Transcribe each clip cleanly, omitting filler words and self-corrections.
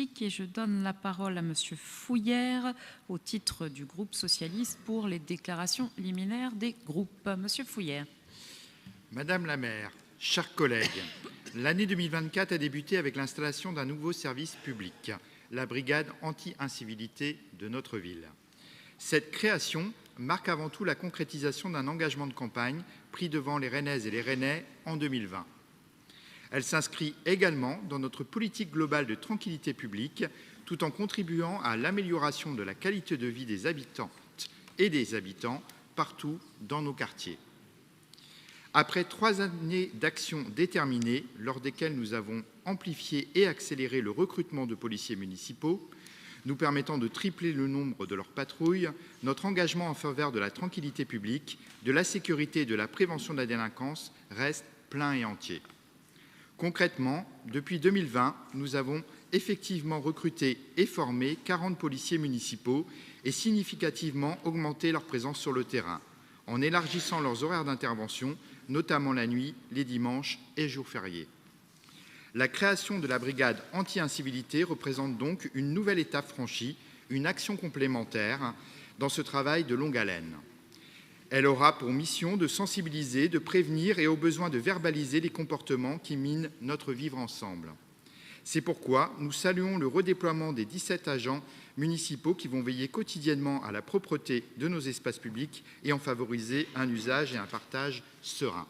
Et je donne la parole à Monsieur Fouillère au titre du groupe socialiste pour les déclarations liminaires des groupes. Monsieur Fouillère. Madame la maire, chers collègues, l'année 2024 a débuté avec l'installation d'un nouveau service public, la brigade anti-incivilité de notre ville. Cette création marque avant tout la concrétisation d'un engagement de campagne pris devant les Rennaises et les Rennais en 2020. Elle s'inscrit également dans notre politique globale de tranquillité publique, tout en contribuant à l'amélioration de la qualité de vie des habitantes et des habitants partout dans nos quartiers. Après 3 années d'action déterminée, lors desquelles nous avons amplifié et accéléré le recrutement de policiers municipaux, nous permettant de tripler le nombre de leurs patrouilles, notre engagement en faveur de la tranquillité publique, de la sécurité et de la prévention de la délinquance reste plein et entier. Concrètement, depuis 2020, nous avons effectivement recruté et formé 40 policiers municipaux et significativement augmenté leur présence sur le terrain, en élargissant leurs horaires d'intervention, notamment la nuit, les dimanches et jours fériés. La création de la brigade anti-incivilité représente donc une nouvelle étape franchie, une action complémentaire dans ce travail de longue haleine. Elle aura pour mission de sensibiliser, de prévenir et au besoin de verbaliser les comportements qui minent notre vivre ensemble. C'est pourquoi nous saluons le redéploiement des 17 agents municipaux qui vont veiller quotidiennement à la propreté de nos espaces publics et en favoriser un usage et un partage serein.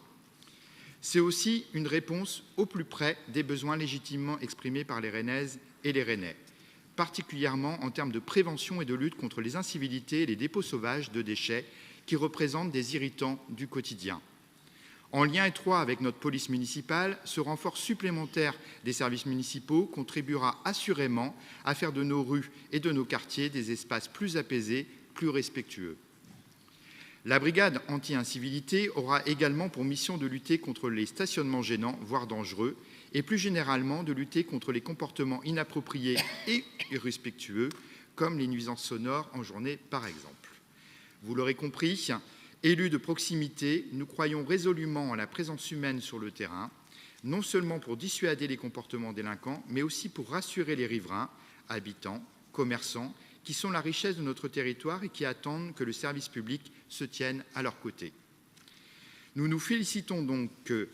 C'est aussi une réponse au plus près des besoins légitimement exprimés par les Rennaises et les Rennais, particulièrement en termes de prévention et de lutte contre les incivilités et les dépôts sauvages de déchets qui représentent des irritants du quotidien. En lien étroit avec notre police municipale, ce renfort supplémentaire des services municipaux contribuera assurément à faire de nos rues et de nos quartiers des espaces plus apaisés, plus respectueux. La brigade anti-incivilité aura également pour mission de lutter contre les stationnements gênants, voire dangereux, et plus généralement de lutter contre les comportements inappropriés et irrespectueux, comme les nuisances sonores en journée par exemple. Vous l'aurez compris, élus de proximité, nous croyons résolument en la présence humaine sur le terrain, non seulement pour dissuader les comportements délinquants, mais aussi pour rassurer les riverains, habitants, commerçants, qui sont la richesse de notre territoire et qui attendent que le service public se tienne à leur côté. Nous nous félicitons donc que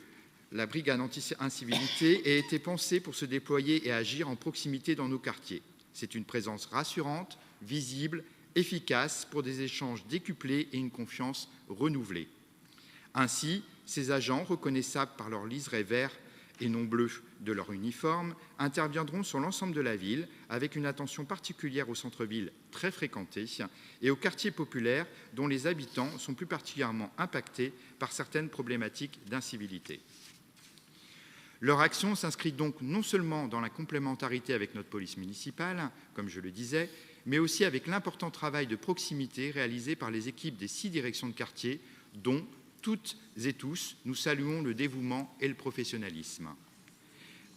la brigade anti-incivilité ait été pensée pour se déployer et agir en proximité dans nos quartiers. C'est une présence rassurante, visible, efficace pour des échanges décuplés et une confiance renouvelée. Ainsi, ces agents, reconnaissables par leur liseré vert et non bleu de leur uniforme, interviendront sur l'ensemble de la ville avec une attention particulière au centre-ville très fréquenté et aux quartiers populaires dont les habitants sont plus particulièrement impactés par certaines problématiques d'incivilité. Leur action s'inscrit donc non seulement dans la complémentarité avec notre police municipale, comme je le disais, mais aussi avec l'important travail de proximité réalisé par les équipes des 6 directions de quartier, dont toutes et tous nous saluons le dévouement et le professionnalisme.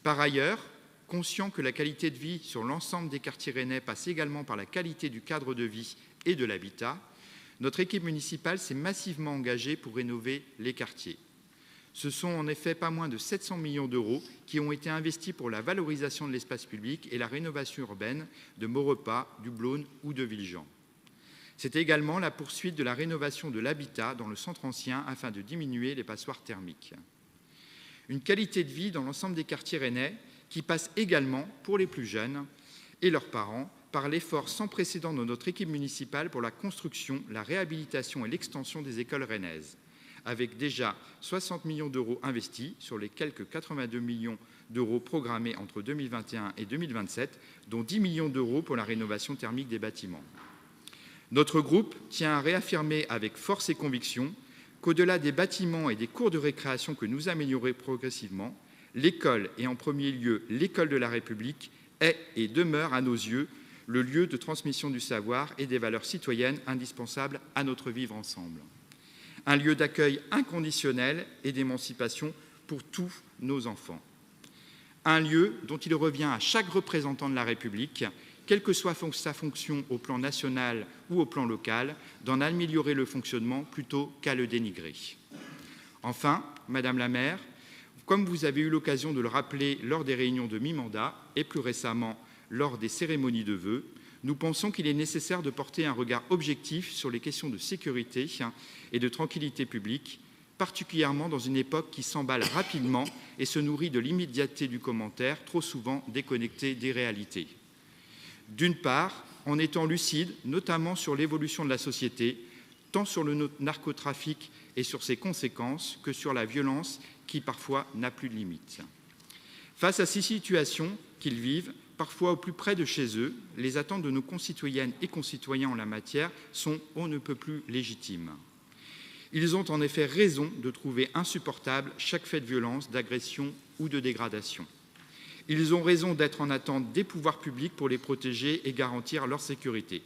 Par ailleurs, conscient que la qualité de vie sur l'ensemble des quartiers rennais passe également par la qualité du cadre de vie et de l'habitat, notre équipe municipale s'est massivement engagée pour rénover les quartiers. Ce sont en effet pas moins de 700 millions d'euros qui ont été investis pour la valorisation de l'espace public et la rénovation urbaine de Maurepas, du Blône ou de Villejean. C'est également la poursuite de la rénovation de l'habitat dans le centre ancien afin de diminuer les passoires thermiques. Une qualité de vie dans l'ensemble des quartiers rennais qui passe également, pour les plus jeunes et leurs parents, par l'effort sans précédent de notre équipe municipale pour la construction, la réhabilitation et l'extension des écoles rennaises, avec déjà 60 millions d'euros investis sur les quelques 82 millions d'euros programmés entre 2021 et 2027, dont 10 millions d'euros pour la rénovation thermique des bâtiments. Notre groupe tient à réaffirmer avec force et conviction qu'au-delà des bâtiments et des cours de récréation que nous améliorons progressivement, l'école, et en premier lieu l'école de la République, est et demeure à nos yeux le lieu de transmission du savoir et des valeurs citoyennes indispensables à notre vivre ensemble. Un lieu d'accueil inconditionnel et d'émancipation pour tous nos enfants. Un lieu dont il revient à chaque représentant de la République, quelle que soit sa fonction au plan national ou au plan local, d'en améliorer le fonctionnement plutôt qu'à le dénigrer. Enfin, Madame la maire, comme vous avez eu l'occasion de le rappeler lors des réunions de mi-mandat et plus récemment lors des cérémonies de vœux, nous pensons qu'il est nécessaire de porter un regard objectif sur les questions de sécurité et de tranquillité publique, particulièrement dans une époque qui s'emballe rapidement et se nourrit de l'immédiateté du commentaire, trop souvent déconnecté des réalités. D'une part, en étant lucide, notamment sur l'évolution de la société, tant sur le narcotrafic et sur ses conséquences que sur la violence qui parfois n'a plus de limites. Face à ces situations qu'ils vivent, parfois au plus près de chez eux, les attentes de nos concitoyennes et concitoyens en la matière sont on ne peut plus légitimes. Ils ont en effet raison de trouver insupportable chaque fait de violence, d'agression ou de dégradation. Ils ont raison d'être en attente des pouvoirs publics pour les protéger et garantir leur sécurité.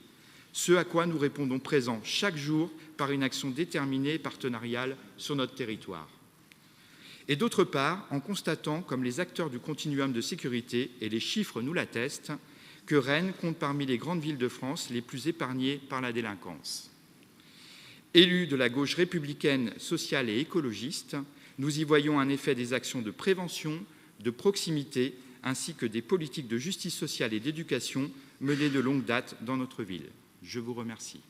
Ce à quoi nous répondons présents chaque jour par une action déterminée et partenariale sur notre territoire. Et d'autre part, en constatant, comme les acteurs du continuum de sécurité, et les chiffres nous l'attestent, que Rennes compte parmi les grandes villes de France les plus épargnées par la délinquance. Élus de la gauche républicaine, sociale et écologiste, nous y voyons un effet des actions de prévention, de proximité, ainsi que des politiques de justice sociale et d'éducation menées de longue date dans notre ville. Je vous remercie.